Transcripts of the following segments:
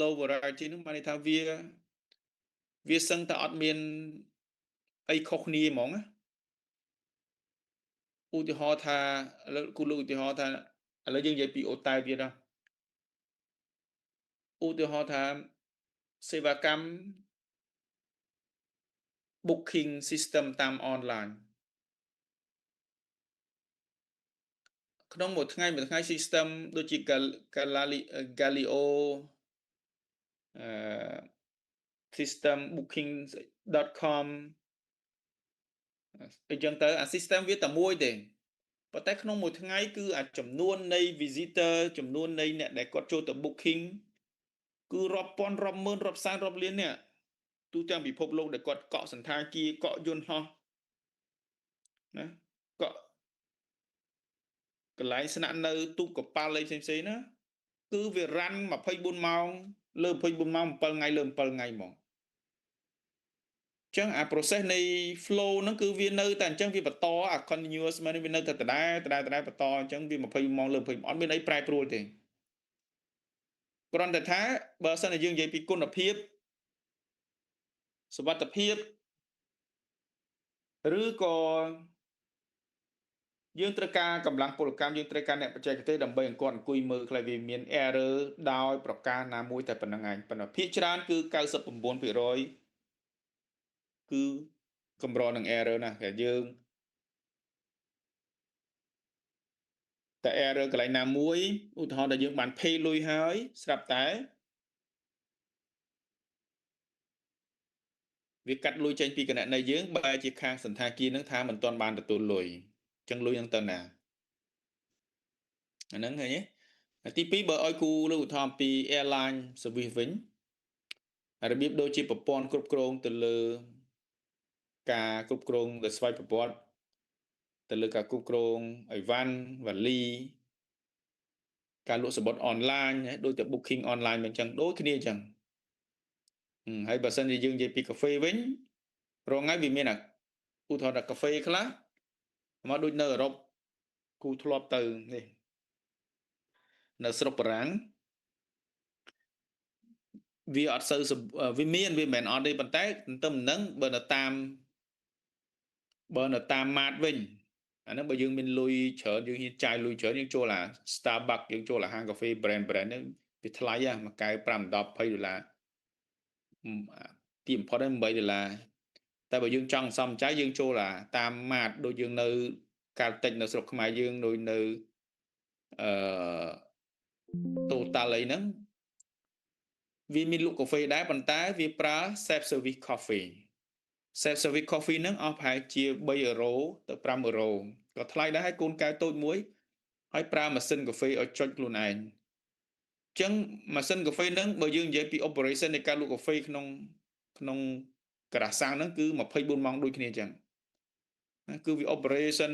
low variety ហ្នឹងបានន័យថាវាសឹងតែអត់មានអីខុសគ្នាហ្មងណាឧទាហរណ៍ថាឥឡូវគូលោកឧទាហរណ៍ថាឥឡូវយើងនិយាយពីអូតែទៀតណាឧទាហរណ៍ថាសេវាកម្ម booking system តាមអនឡាញក្នុងមួយថ្ងៃ system ដូចជា Galileo system booking.com អញ្ចឹងទៅអា system វាតែមួយទេប៉ុន្តែក្នុងមួយថ្ងៃគឺអាចំនួននៃ visitor ចំនួននៃអ្នកដែលគាត់ចូលទៅ booking គឺរាប់ពាន់រាប់ម៉ឺនរាប់សែនរាប់លានអ្នកទូទាំងពិភពលោកដែលគាត់កក់សន្តាគារកក់យន្តហោះណាកក់កន្លែងស្នាក់នៅទូកកប៉ាល់អីផ្សេងៗណាគឺវារ៉ាន់24ម៉ោងលើ24ម៉ោង7ថ្ងៃលើ7ថ្ងៃហ្មងចឹងអា process នៃ flow ហ្នឹងគឺវានៅតែអញ្ចឹងវាបន្តអា continuous មកវានៅតែដដែលបន្តអញ្ចឹងវា20ម៉ោងលើ20អត់មានអីប្រែប្រួលទេគ្រាន់តែថាបើសិនតែយើងនិយាយពីគុណភាពសុវត្ថិភាពឬក៏យើងត្រូវការកម្លាំងពលកម្មយើងត្រូវការអ្នកបច្ចេកទេសដើម្បីអង្គុយមើលខ្លះវាមាន error ដោយប្រការណាមួយតែប៉ុណ្្នឹងឯងប៉ុន្តែភាគច្រើនគឺ99%គឺកម្រនឹង error ណាតែយើងតែ error កន្លែងណាមួយឧទាហរណ៍ថាយើងបាន pay លុយហើយស្រាប់តែវាកាត់លុយចេញពីគណនីយើងបែរជាខាងសន្តាគារនឹងថាមិនទាន់បានទទួលលុយអញ្ចឹងលុយនឹងទៅណាអាហ្នឹងឃើញទេទី2បើឲ្យគូលើឧទាហរណ៍ពី airline service វិញរបៀបដូចជាប្រព័ន្ធគ្រប់គ្រងទៅលើការគ្រប់គ្រងដោយស្វ័យប្រវត្តិទៅលើការគ្រប់គ្រងអីវ៉ាន់វ៉ាលីការលក់សំបុត្រអនឡាញដូចតែ booking អនឡាញមិនចឹងដូចគ្នាចឹងហើយបើសិនជាយើងនិយាយពីកាហ្វេវិញរងថ្ងៃវាមានឧទាហរណ៍ថាកាហ្វេខ្លះមកដូចនៅអឺរ៉ុបគូធ្លាប់ទៅនេះនៅស្រុកបារាំងវាអត់សូវវាមានវាមិនមែនអត់ទេប៉ុន្តែទៅនឹងបើនៅតាមម៉ាតវិញអាហ្នឹងបើយើងមានលុយច្រើនយើងហ៊ានចាយលុយច្រើនយើងចូលអា Starbucks យើងចូលអាហាងកាហ្វេ brand ហ្នឹងវាថ្លៃហ่ะមួយកែវ5 10 $20ទីបំផុតហ្នឹង$8តែបើយើងចង់សំចៃយើងចូលអាតាមម៉ាតដូចយើងនៅកាលតិចនៅស្រុកខ្មែរយើងដូចនៅTotal អីហ្នឹងវាមានលក់កាហ្វេដែរប៉ុន្តែវាប្រើ self service coffee ហ្នឹងអស់ប្រហែលជា€3ទៅ€5ក៏ថ្លៃដែរហើយកូនកែវតូចមួយហើយប្រើម៉ាស៊ីនកាហ្វេឲ្យចុចខ្លួនឯងអញ្ចឹងម៉ាស៊ីនកាហ្វេហ្នឹងបើយើងនិយាយពី operation នៃការលក់កាហ្វេក្នុងការ៉ាសាំងហ្នឹងគឺ24ម៉ោងដូចគ្នាអញ្ចឹងណាគឺវា operation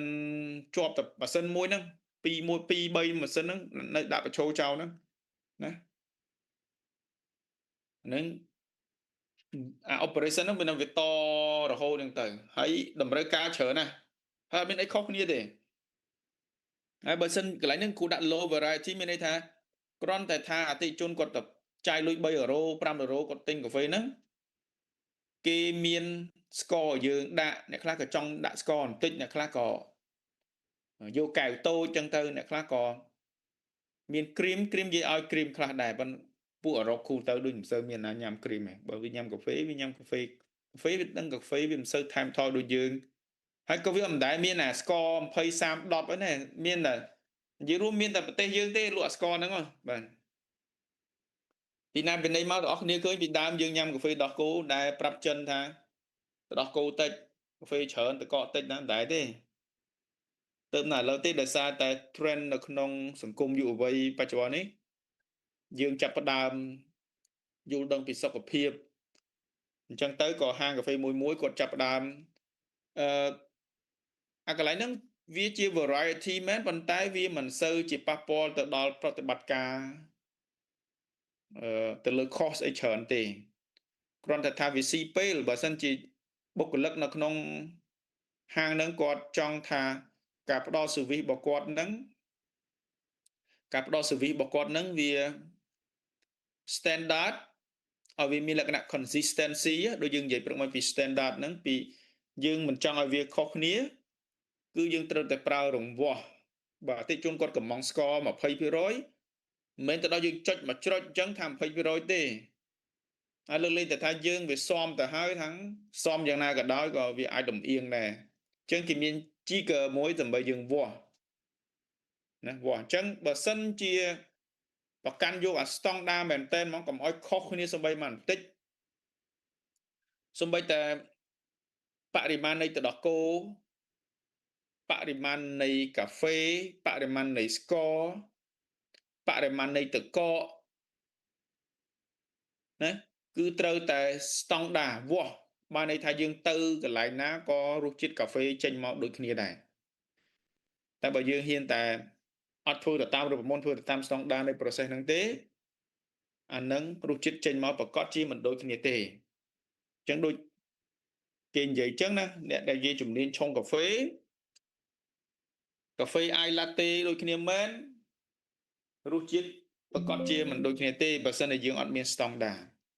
ជាប់តែម៉ាស៊ីនមួយហ្នឹង2 3ម៉ាស៊ីនហ្នឹងនៅដាក់បញ្ឈរចោលហ្នឹងណាហ្នឹងអា operation ហ្នឹងវានឹងវាតរហូតហ្នឹងទៅហើយតម្រូវការច្រើនណាស់ហើយអត់មានអីខុសគ្នាទេហើយបើសិនកន្លែងហ្នឹងគូដាក់ low variety មានន័យថាគ្រាន់តែថាអតិថិជនគាត់ទៅចាយលុយ€3 €5គាត់ទិញកាហ្វេហ្នឹងគេមានស្ករយើងដាក់អ្នកខ្លះក៏ចង់ដាក់ស្ករបន្តិចអ្នកខ្លះក៏យកកែវតូចចឹងទៅអ្នកខ្លះក៏មានគ្រីមនិយាយឲ្យគ្រីមខ្លះដែរប៉ុន្តែពួកអឺរ៉ុបគូទៅដូចមិនសូវមានណាញ៉ាំគ្រីមទេបើវាញ៉ាំកាហ្វេវាញ៉ាំកាហ្វេវាដឹងកាហ្វេវាមិនសូវថែមថយដូចយើងហើយក៏វាមិនដែលមានអាស្ករ20 30 10ហ្នឹងមានតែនិយាយរួមមានតែប្រទេសយើងទេលក់អាស្ករហ្នឹងបាទពីណាពីណីមកបងប្អូនគ្នាឃើញពីដើមយើងញ៉ាំកាហ្វេដោះគោដែលប្រាប់ចិនថាដោះគោតិចកាហ្វេច្រើនតកកតិចណាស់មិនដែរទេទៅណាឥឡូវទេដោយសារតែ trend នៅក្នុងសង្គមយុវវ័យបច្ចុប្បន្ននេះយើងចាប់ផ្ដើមយល់ដឹងពីសុខភាពអញ្ចឹងទៅក៏ហាងកាហ្វេមួយគាត់ចាប់ផ្ដើមអាកន្លែងហ្នឹងវាជា variety មែនប៉ុន្តែវាមិនសូវជាប៉ះពាល់ទៅដល់ប្រតិបត្តិការទៅលើ cost អីច្រើនទេគ្រាន់តែថាវាស៊ីពេលបើសិនជាបុគ្គលិកនៅក្នុងហាងហ្នឹងគាត់ចង់ថាការផ្ដល់ service របស់គាត់ហ្នឹងវា standard ឲ្យវាមានលក្ខណៈ consistency ដូចយើងនិយាយព្រឹកមកពី standard ហ្នឹងពីយើងមិនចង់ឲ្យវាខុសគ្នាគឺយើងត្រូវតែប្រើរង្វាស់បាទអតិជនគាត់កំងស្ករ20%មិនមែនទៅដល់យើងចុចមួយច្រុចអញ្ចឹងថា20%ទេហើយលើកលែងតែថាយើងវាសមទៅហើយថាសមយ៉ាងណាក៏ដោយក៏វាអាចលំអៀងដែរអញ្ចឹងគេមាន jigger មួយដើម្បីយើងវាស់ណាវាស់អញ្ចឹងបើសិនជាប្រកាន់យកអាស្តង់ដាមែនតែនហ្មងកុំឲ្យខុសគ្នាសូម្បីបន្តិចសូម្បីតែបរិមាណនៃទឹកដោះគោបរិមាណនៃកាហ្វេបរិមាណនៃស្ករបរិមាណនៃទឹកកកណាគឺត្រូវតែស្តង់ដាវាស់បានន័យថាយើងទៅកន្លែងណាក៏រសជាតិកាហ្វេចេញមកដូចគ្នាដែរតែបើយើងហ៊ានតែអត់ធ្វើទៅតាមរូបមន្តធ្វើទៅតាមស្តង់ដានៃ process ហ្នឹងទេអានឹងរសជាតិចេញមកប្រកាសជាមិនដូចគ្នាទេអញ្ចឹងដូចគេនិយាយអញ្ចឹងណាអ្នកដែលនិយាយជំនាញឆុងកាហ្វេអាយឡាតេដូចគ្នាមែនរសជាតិប្រកាសជាមិនដូចគ្នាទេបើសិនជាយើងអត់មានស្តង់ដា